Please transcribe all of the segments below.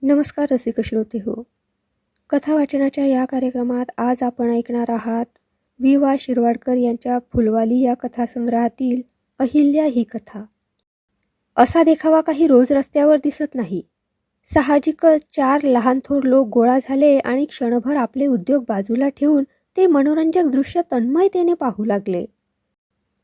नमस्कार रसिक श्रोते हो. कथा वाचनाच्या या कार्यक्रमात आज आपण ऐकणार आहात वि. शिरवाडकर यांच्या फुलवाली या कथासंग्रहातील अहिल्या ही कथा. असा देखावा काही रोज रस्त्यावर दिसत नाही. साहजिकच 4 लहान थोर लोक गोळा झाले आणि क्षणभर आपले उद्योग बाजूला ठेवून ते मनोरंजक दृश्य तन्मयतेने पाहू लागले.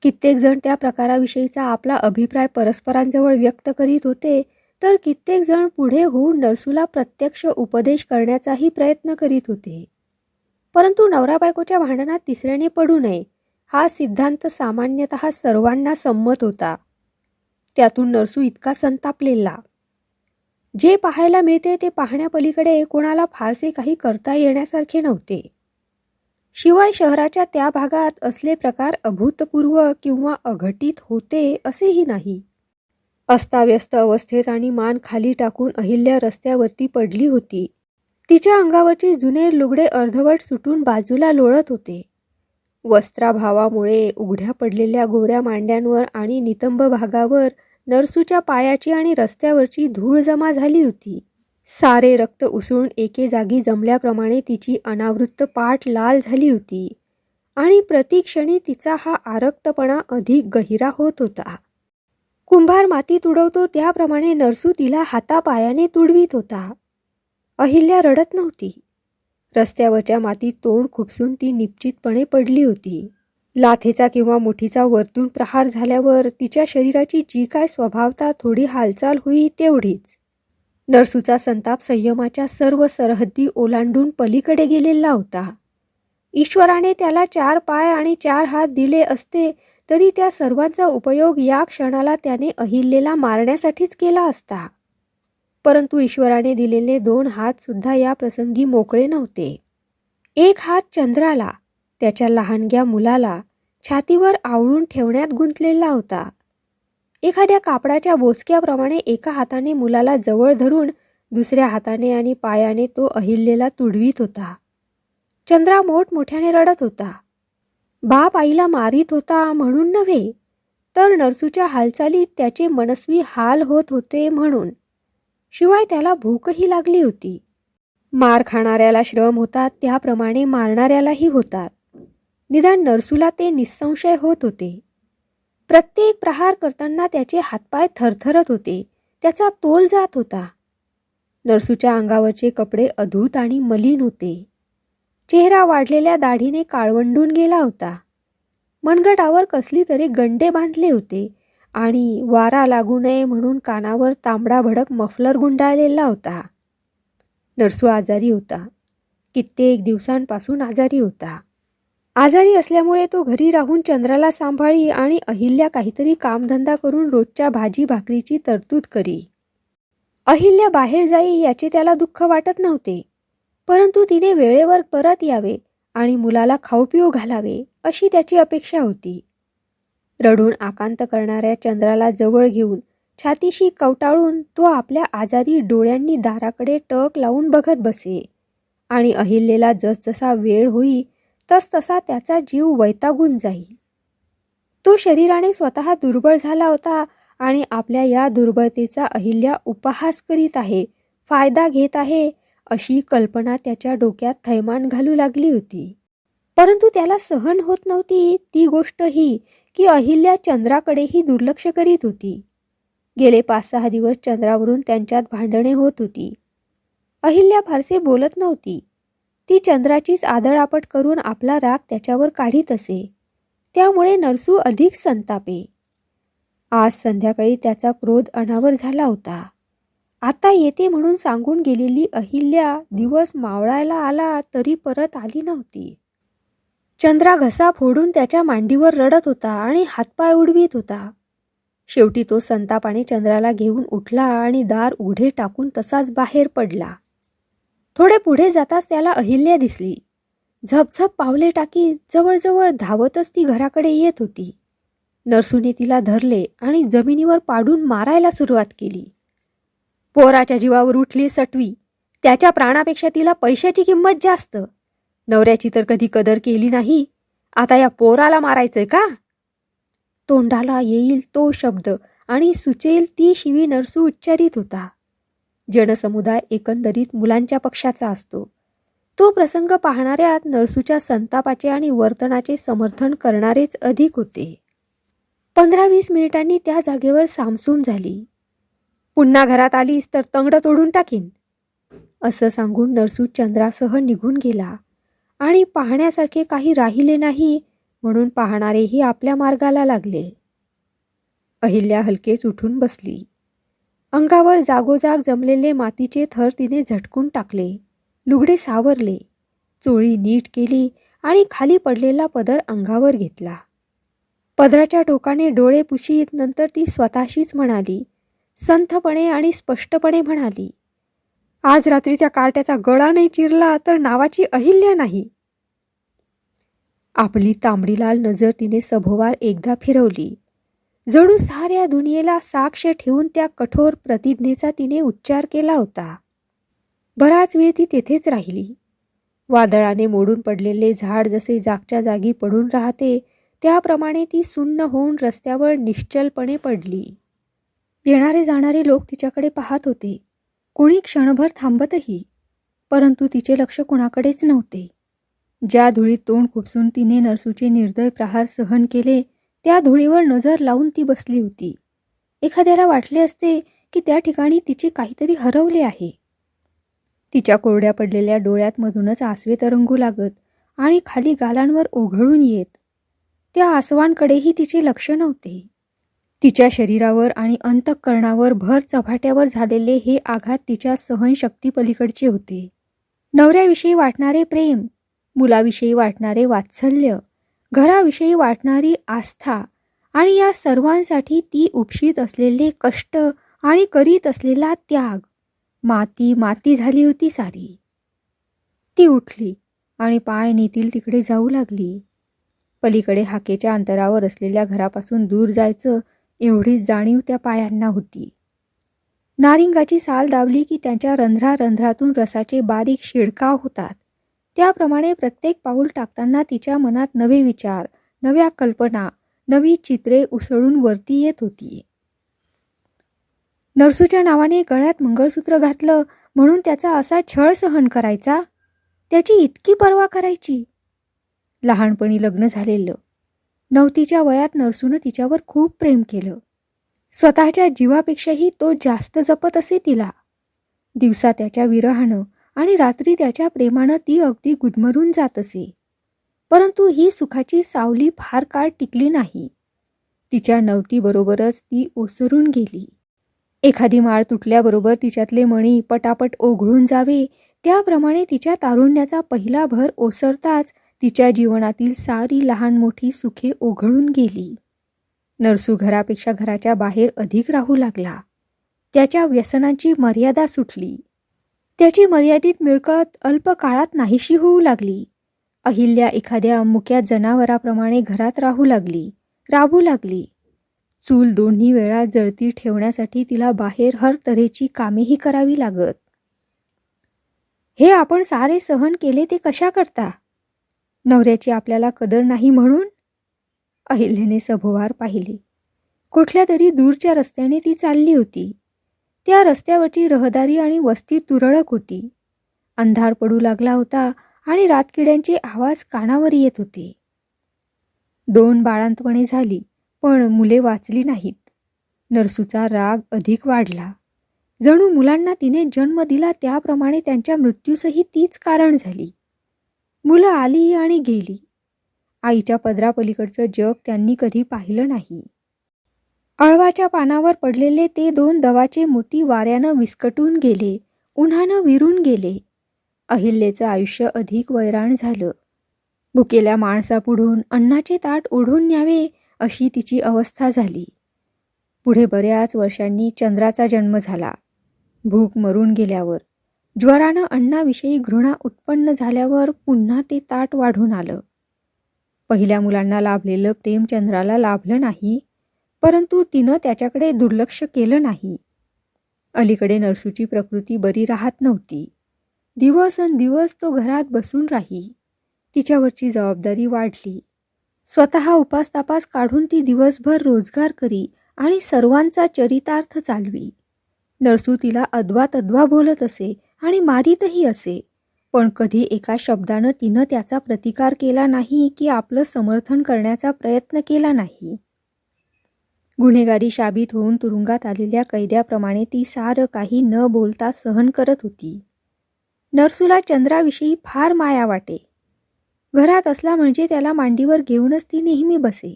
कित्येक जण त्या प्रकाराविषयीचा आपला अभिप्राय परस्परांजवळ व्यक्त करीत होते, तर कित्येक जण पुढे होऊन नरसूला प्रत्यक्ष उपदेश करण्याचाही प्रयत्न करीत होते. परंतु नवरा बायकोच्या भांडणात तिसऱ्याने पडू नये हा सिद्धांत सामान्यतः सर्वांना संमत होता. त्यातून नरसू इतका संतापलेला. जे पाहायला मिळते ते पाहण्यापलीकडे कोणाला फारसे काही करता येण्यासारखे नव्हते. शिवाय शहराच्या त्या भागात असले प्रकार अभूतपूर्व किंवा अघटित होते असेही नाही. अस्ताव्यस्त अवस्थेत आणि मान खाली टाकून अहिल्या रस्त्यावरती पडली होती. तिच्या अंगावरची जुने लुगडे अर्धवट सुटून बाजूला लोळत होते. वस्त्राभावामुळे उघड्या पडलेल्या गोऱ्या मांड्यांवर आणि नितंब भागावर नरसूच्या पायाची आणि रस्त्यावरची धूळ जमा झाली होती. सारे रक्त उसळून एके जागी जमल्याप्रमाणे तिची अनावृत्त पाठ लाल झाली होती आणि प्रतिक्षणी तिचा हा आरक्तपणा अधिक गहिरा होत होता. कुंभार माती तुडवतो त्याप्रमाणे नरसू तिला हातापायाने तुडवीत होता. अहिल्या रडत नव्हती. रस्त्यावरच्या मातीत तोंड खुपसून ती निश्चितपणे पडली होती. लाथेचा किंवा मुठीचा वरतून प्रहार झाल्यावर तिच्या शरीराची जी काय स्वभावता थोडी हालचाल होई तेवढीच. नरसूचा संताप संयमाच्या सर्व सरहद्दी ओलांडून पलीकडे गेलेला होता. ईश्वराने त्याला 4 पाय आणि 4 हात दिले असते तरी त्या सर्वांचा उपयोग या क्षणाला त्याने अहिल्येला मारण्यासाठीच केला असता. परंतु ईश्वराने दिलेले 2 हात सुद्धा या प्रसंगी मोकळे नव्हते. एक हात चंद्राला, त्याच्या लहानग्या मुलाला छातीवर आवळून ठेवण्यात गुंतलेला होता. एखाद्या कापडाच्या बोचक्याप्रमाणे एका हाताने मुलाला जवळ धरून दुसऱ्या हाताने आणि पायाने तो अहिल्येला तुडवीत होता. चंद्रा मोठमोठ्याने रडत होता. बाप आईला मारीत होता म्हणून नव्हे, तर नरसूच्या हालचालीत त्याचे मनस्वी हाल होत होते म्हणून. शिवाय त्याला भूकही लागली होती. मार खाणाऱ्याला श्रम होतात त्याप्रमाणे मारणाऱ्यालाही होतात. निदान नरसूला ते निसंशय होत होते. प्रत्येक प्रहार करताना त्याचे हातपाय थरथरत होते, त्याचा तोल जात होता. नरसूच्या अंगावरचे कपडे अधूत आणि मलिन होते. चेहरा वाढलेल्या दाढीने काळवंडून गेला होता. मनगटावर कसली तरी गंडे बांधले होते आणि वारा लागू नये म्हणून कानावर तांबडा भडक मफलर गुंडाळलेला होता. नरसू आजारी होता. कित्येक दिवसांपासून आजारी होता. आजारी असल्यामुळे तो घरी राहून चंद्राला सांभाळी आणि अहिल्या काहीतरी कामधंदा करून रोजच्या भाजी भाकरीची तरतूद करी. अहिल्या बाहेर जाई याचे त्याला दुःख वाटत नव्हते, परंतु तिने वेळेवर परत यावे आणि मुलाला खाऊ पिऊ घालावे अशी त्याची अपेक्षा होती. रडून आकांत करणाऱ्या चंद्राला जवळ घेऊन छातीशी कवटाळून तो आपल्या आजारी डोळ्यांनी दाराकडे टक लावून बघत बसे आणि अहिल्येला जसजसा वेळ होई तसतसा त्याचा जीव वैतागून जाई. तो शरीराने स्वतः दुर्बळ झाला होता आणि आपल्या या दुर्बळतेचा अहिल्या उपहास करीत आहे, फायदा घेत आहे अशी कल्पना त्याच्या डोक्यात थैमान घालू लागली होती. परंतु त्याला सहन होत नव्हती ती गोष्ट ही की अहिल्या चंद्राकडेही दुर्लक्ष करीत होती. गेले 5-6 दिवस चंद्रावरून त्यांच्यात भांडणे होत होती. अहिल्या फारसे बोलत नव्हती. ती चंद्राचीच आदळआपट करून आपला राग त्याच्यावर काढीत असे. त्यामुळे नरसू अधिक संतापे. आज संध्याकाळी त्याचा क्रोध अनावर झाला होता. आता येते म्हणून सांगून गेलेली अहिल्या दिवस मावळायला आला तरी परत आली नव्हती. चंद्रा घसा फोडून त्याच्या मांडीवर रडत होता आणि हातपाय उडवीत होता. शेवटी तो संतापाने चंद्राला घेऊन उठला आणि दार उघडे टाकून तसाच बाहेर पडला. थोडे पुढे जाताच त्याला अहिल्या दिसली. झपझप पावले टाकीत जवळजवळ धावतच ती घराकडे येत होती. नरसूने तिला धरले आणि जमिनीवर पाडून मारायला सुरुवात केली. पोराच्या जीवावर उठली सटवी. त्याच्या प्राणापेक्षा तिला पैशाची किंमत जास्त. नवऱ्याची तर कधी कदर केली नाही, आता या पोराला मारायचंय का? तोंडाला येईल तो शब्द आणि सुचेल ती शिवी नरसू उच्चारित होता. जनसमुदाय एकंदरीत मुलांच्या पक्षाचा असतो. तो प्रसंग पाहणाऱ्यात नरसूच्या संतापाचे आणि वर्तनाचे समर्थन करणारेच अधिक होते. 15-20 मिनिटांनी त्या जागेवर सामसूम झाली. पुन्हा घरात आलीस तर तंगड तोडून टाकीन, असं सांगून नरसू चंद्रासह निघून गेला आणि पाहण्यासारखे काही राहिले नाही म्हणून पाहणारेही आपल्या मार्गाला लागले. अहिल्या हलकेच उठून बसली. अंगावर जागोजाग जमलेले मातीचे थर तिने झटकून टाकले, लुगडे सावरले, चोळी नीट केली आणि खाली पडलेला पदर अंगावर घेतला. पदराच्या टोकाने डोळे पुशीत नंतर ती स्वतःशीच म्हणाली, संथपणे आणि स्पष्टपणे म्हणाली, आज रात्री त्या कार्ट्याचा गळा नाही चिरला तर नावाची अहिल्या नाही. आपली तांबडीलाल नजर तिने सभोवार एकदा फिरवली. जणू साऱ्या दुनियेला साक्ष ठेवून त्या कठोर प्रतिज्ञेचा तिने उच्चार केला होता. बराच वेळ ती तेथेच राहिली. वादळाने मोडून पडलेले झाड जसे जागच्या जागी पडून राहते त्याप्रमाणे ती सुन्न होऊन रस्त्यावर निश्चलपणे पडली. येणारे जाणारे लोक तिच्याकडे पाहत होते, कोणी क्षणभर थांबतही, परंतु तिचे लक्ष कुणाकडेच नव्हते. ज्या धुळीत तोंड खुपसून तिने नरसूचे निर्दय प्रहार सहन केले त्या धुळीवर नजर लावून ती बसली होती. एखाद्याला वाटले असते की त्या ठिकाणी तिचे काहीतरी हरवले आहे. तिच्या कोरड्या पडलेल्या डोळ्यात मधूनच आसवे तरंगू लागत आणि खाली गालांवर ओघळून येत. त्या आसवांकडेही तिचे लक्ष नव्हते. तिच्या शरीरावर आणि अंतःकरणावर भर चव्हाट्यावर झालेले हे आघात तिच्या सहनशक्ती पलीकडचे होते. नवऱ्याविषयी वाटणारे प्रेम, मुलाविषयी वाटणारे वात्सल्य, घराविषयी वाटणारी आस्था आणि या सर्वांसाठी ती उपशीत असलेले कष्ट आणि करीत असलेला त्याग, माती माती झाली होती सारी. ती उठली आणि पाय नेतील तिकडे जाऊ लागली. पलीकडे हाकेच्या अंतरावर असलेल्या घरापासून दूर जायचं एवढी जाणीव त्या पायांना होती. नारिंगाची साल दाबली की त्यांच्या रंध्रारंध्रातून रसाचे बारीक शिडकाव होतात, त्याप्रमाणे प्रत्येक पाऊल टाकताना तिच्या मनात नवे विचार, नव्या कल्पना, नवी चित्रे उसळून वरती येत होती. नरसूच्या नावाने गळ्यात मंगळसूत्र घातलं म्हणून त्याचा असा छळ सहन करायचा, त्याची इतकी पर्वा करायची. लहानपणी लग्न झालेलं, 9वीच्या वयात नरसूनं तिच्यावर खूप प्रेम केलं. स्वतःच्या जीवापेक्षाही तो जास्त जपत असे तिला. दिवसा त्याच्या विरहानं आणि रात्री त्याच्या प्रेमानं ती अगदी गुदमरून जात असे. परंतु ही सुखाची सावली फार काळ टिकली नाही. तिच्या 9वीबरोबरच ती ओसरून गेली. एखादी माळ तुटल्याबरोबर तिच्यातले मणी पटापट ओघळून जावे त्याप्रमाणे तिच्या तारुण्याचा पहिला भर ओसरताच तिच्या जीवनातील सारी लहान मोठी सुखे ओघळून गेली. नरसू घरापेक्षा घराच्या बाहेर अधिक राहू लागला. त्याच्या व्यसनांची मर्यादा सुटली. त्याची मर्यादित मिळकत अल्प काळात नाहीशी होऊ लागली. अहिल्या एखाद्या मुक्या जनावराप्रमाणे घरात राहू लागली. चूल 2 वेळा जळती ठेवण्यासाठी तिला बाहेर हर तऱ्हेची कामेही करावी लागत. हे आपण सारे सहन केले ते कशा करता? नवऱ्याची आपल्याला कदर नाही म्हणून? अहिल्याने सभोवार पाहिले. कुठल्या तरी दूरच्या रस्त्याने ती चालली होती. त्या रस्त्यावरची रहदारी आणि वस्ती तुरळक होती. अंधार पडू लागला होता आणि रातकिड्यांचे आवाज कानावर येत होते. 2 बाळंतपणे झाली, पण मुले वाचली नाहीत. नरसूचा राग अधिक वाढला. जणू मुलांना तिने जन्म दिला त्याप्रमाणे त्यांच्या मृत्यूसही तीच कारण झाली. मुलं आली आणि गेली. आईच्या पदरापलीकडचं जग त्यांनी कधी पाहिलं नाही. अळवाच्या पानावर पडलेले ते 2 दवाचे मोती वाऱ्यानं विस्कटून गेले, उन्हानं विरून गेले. अहिल्याचं आयुष्य अधिक वैराण झालं. भुकेल्या माणसापुढून अन्नाचे ताट ओढून न्यावे अशी तिची अवस्था झाली. पुढे बऱ्याच वर्षांनी चंद्राचा जन्म झाला. भूक मरून गेल्यावर, ज्वरानं अन्नाविषयी घृणा उत्पन्न झाल्यावर पुन्हा ते ताट वाढून आलं. पहिल्या मुलांना लाभलेलं प्रेम चंद्राला लाभलं नाही, परंतु तिनं त्याच्याकडे दुर्लक्ष केलं नाही. अलीकडे नरसूची प्रकृती बरी राहत नव्हती. दिवसेंदिवस तो घरात बसून राही. तिच्यावरची जबाबदारी वाढली. स्वतः उपास तापास काढून ती दिवसभर रोजगार करी आणि सर्वांचा चरितार्थ चालवी. नरसू तिला अद्वा बोलत असे आणि मारीतही असे, पण कधी एका शब्दानं तिनं त्याचा प्रतिकार केला नाही की आपलं समर्थन करण्याचा प्रयत्न केला नाही. गुन्हेगारी शाबित होऊन तुरुंगात आलेल्या कैद्याप्रमाणे ती सारं काही न बोलता सहन करत होती. नरसूला चंद्राविषयी फार माया वाटे. घरात असला म्हणजे त्याला मांडीवर घेऊनच ती नेहमी बसे.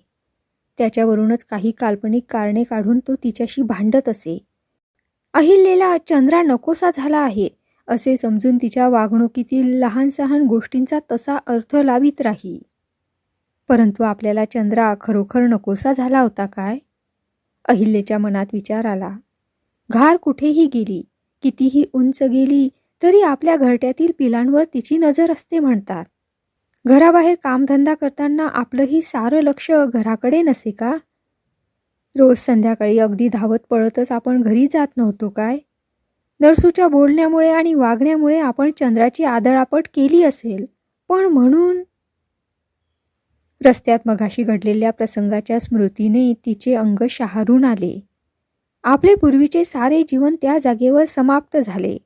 त्याच्यावरूनच काही काल्पनिक कारणे काढून तो तिच्याशी भांडत असे. अहिल्याला चंद्रा नकोसा झाला आहे असे समजून तिच्या वागणुकीतील लहान सहान गोष्टींचा तसा अर्थ लावीत राही. परंतु आपल्याला चंद्रा खरोखर नकोसा झाला होता काय? अहिल्याच्या मनात विचार आला. घार कुठेही गेली, कितीही उंच गेली तरी आपल्या घरट्यातील पिलांवर तिची नजर असते म्हणतात. घराबाहेर कामधंदा करताना आपलंही सारं लक्ष घराकडे नसे का? रोज संध्याकाळी अगदी धावत पळतच आपण घरी जात नव्हतो काय? नरसूच्या बोलण्यामुळे आणि वागण्यामुळे आपण चंद्राची आदळआपट केली असेल, पण म्हणून रस्त्यात मगाशी घडलेल्या प्रसंगाच्या स्मृतीने तिचे अंग शहारून आले. आपले पूर्वीचे सारे जीवन त्या जागेवर समाप्त झाले.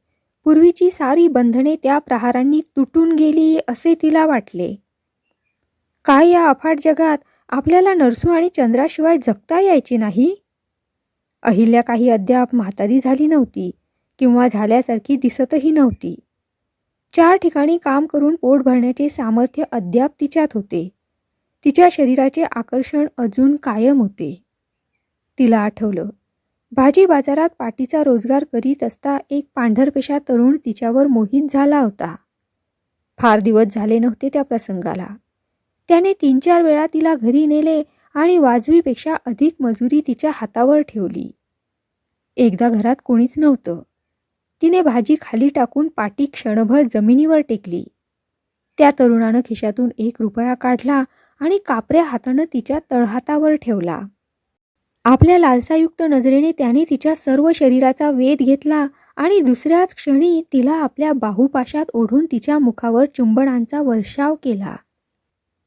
पूर्वीची सारी बंधने त्या प्रहारांनी तुटून गेली असे तिला वाटले. काय या अफाट जगात आपल्याला नरसू आणि चंद्राशिवाय जगता यायचे नाही? अहिल्या काही अद्याप म्हातारी झाली नव्हती किंवा झाल्यासारखी दिसतही नव्हती. 4 ठिकाणी काम करून पोट भरण्याचे सामर्थ्य अद्याप तिच्यात होते. तिच्या शरीराचे आकर्षण अजून कायम होते. तिला आठवलं, भाजी बाजारात पाटीचा रोजगार करीत असता एक पांढरपेशा तरुण तिच्यावर मोहित झाला होता. फार दिवस झाले नव्हते त्या प्रसंगाला. त्याने 3-4 वेळा तिला घरी नेले आणि वाजवीपेक्षा अधिक मजुरी तिच्या हातावर ठेवली. एकदा घरात कोणीच नव्हतं. तिने भाजी खाली टाकून पाटी क्षणभर जमिनीवर टेकली. त्या तरुणानं खिशातून 1 रुपया काढला आणि कापऱ्या हातानं तिच्या तळहातावर ठेवला. आपल्या लालसायुक्त नजरेने त्याने तिच्या सर्व शरीराचा वेध घेतला आणि दुसऱ्याच क्षणी तिला आपल्या बाहुपाशात ओढून तिच्या मुखावर चुंबनांचा वर्षाव केला.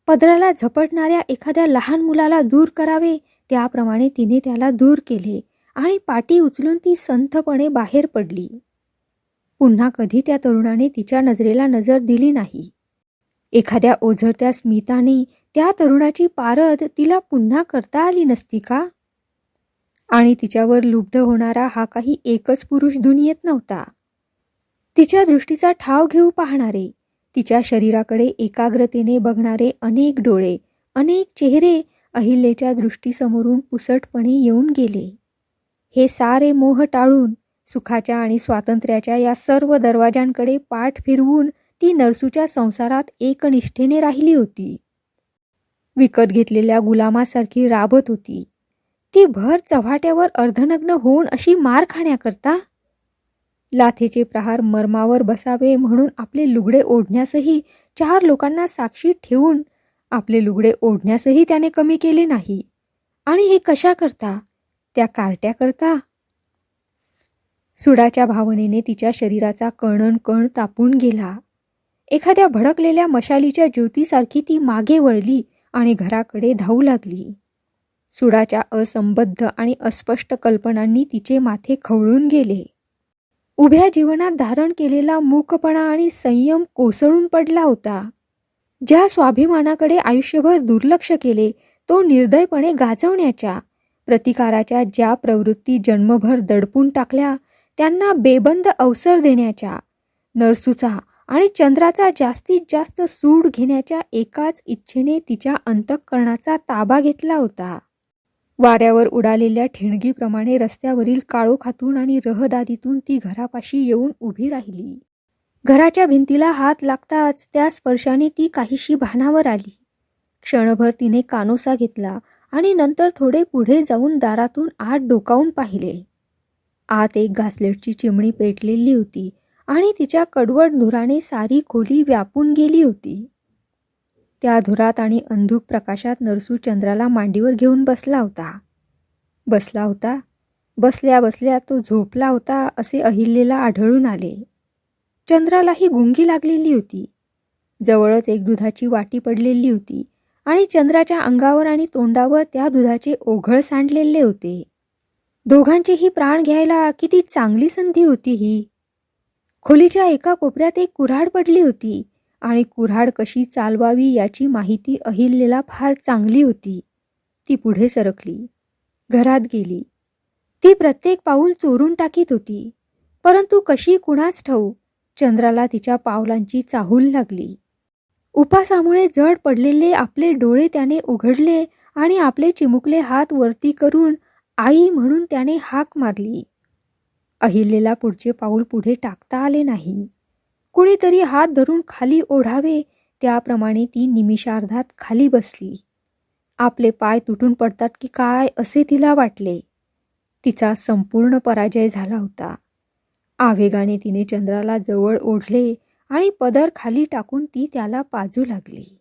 पदराला झपटणाऱ्या एखाद्या लहान मुलाला दूर करावे त्याप्रमाणे तिने त्याला दूर केले आणि पाटी उचलून ती संथपणे बाहेर पडली. पुन्हा कधी त्या तरुणाने तिच्या नजरेला नजर दिली नाही. एखाद्या ओझरत्या स्मिताने त्या तरुणाची पारद तिला पुन्हा करता आली नसती का? आणि तिच्यावर लुब्ध होणारा हा काही एकच पुरुष दुनियेत नव्हता. तिच्या दृष्टीचा ठाव घेऊ पाहणारे, तिच्या शरीराकडे एकाग्रतेने बघणारे अनेक डोळे, अनेक चेहरे अहिल्याच्या दृष्टीसमोरून पुसटपणे येऊन गेले. हे सारे मोह टाळून सुखाच्या आणि स्वातंत्र्याच्या या सर्व दरवाजांकडे पाठ फिरवून ती नरसूच्या संसारात एकनिष्ठेने राहिली होती. विकत घेतलेल्या गुलामासारखी राबत होती. ती भर चव्हाट्यावर अर्धनग्न होऊन अशी मार खाण्याकरता? लाथेचे प्रहार मर्मावर बसावे म्हणून आपले लुगडे ओढण्यासही 4 लोकांना साक्षी ठेवून आपले लुगडे ओढण्यासही त्याने कमी केले नाही. आणि हे कशा करता? त्या कार्ट्या करता? सुडाच्या भावनेने तिच्या शरीराचा कण तापून गेला. एखाद्या भडकलेल्या मशालीच्या ज्योतीसारखी ती मागे वळली आणि घराकडे धावू लागली. सुडाच्या असंबद्ध आणि अस्पष्ट कल्पनांनी तिचे माथे खवळून गेले. उभ्या जीवनात धारण केलेला मूकपणा आणि संयम कोसळून पडला होता. ज्या स्वाभिमानाकडे आयुष्यभर दुर्लक्ष केले तो निर्दयपणे गाजवण्याच्या, प्रतिकाराच्या ज्या प्रवृत्ती जन्मभर दडपून टाकल्या त्यांना बेबंद अवसर देण्याच्या, नरसूचा आणि चंद्राचा जास्तीत जास्त सूड घेण्याच्या एकाच इच्छेने तिच्या अंतःकरणाचा ताबा घेतला होता. वाऱ्यावर उडालेल्या ठिणगीप्रमाणे रस्त्यावरील काळोखातून आणि रहदारीतून ती घरापाशी येऊन उभी राहिली. घराच्या भिंतीला हात लागताच त्या स्पर्शाने ती काहीशी भानावर आली. क्षणभर तिने कानोसा घेतला आणि नंतर थोडे पुढे जाऊन दारातून आत डोकावून पाहिले. आत एक घासलेटची चिमणी पेटलेली होती आणि तिच्या कडवट धुराने सारी खोली व्यापून गेली होती. त्या धुरात आणि अंधुक प्रकाशात नरसू चंद्राला मांडीवर घेऊन बसला होता. बसल्या बसल्या तो झोपला होता असे अहिल्याला आढळून आले. चंद्रालाही गुंगी लागलेली होती. जवळच एक दुधाची वाटी पडलेली होती आणि चंद्राच्या अंगावर आणि तोंडावर त्या दुधाचे ओघळ सांडलेले होते. दोघांचेही प्राण घ्यायला किती चांगली संधी होती ही. खोलीच्या एका कोपऱ्यात एक कुऱ्हाड पडली होती आणि कुऱ्हाड कशी चालवावी याची माहिती अहिल्याला फार चांगली होती. ती पुढे सरकली, घरात गेली. ती प्रत्येक पाऊल चोरून टाकीत होती, परंतु कशी कुणास ठाऊक चंद्राला तिच्या पावलांची चाहूल लागली. उपासामुळे जड पडलेले आपले डोळे त्याने उघडले आणि आपले चिमुकले हात वरती करून आई म्हणून त्याने हाक मारली. अहिल्याला पुढचे पाऊल पुढे टाकता आले नाही. कुणीतरी हात धरून खाली ओढावे त्याप्रमाणे ती निमिषार्धात खाली बसली. आपले पाय तुटून पडतात की काय असे तिला वाटले. तिचा संपूर्ण पराजय झाला होता. आवेगाने तिने चंद्राला जवळ ओढले आणि पदर खाली टाकून ती त्याला पाजू लागली.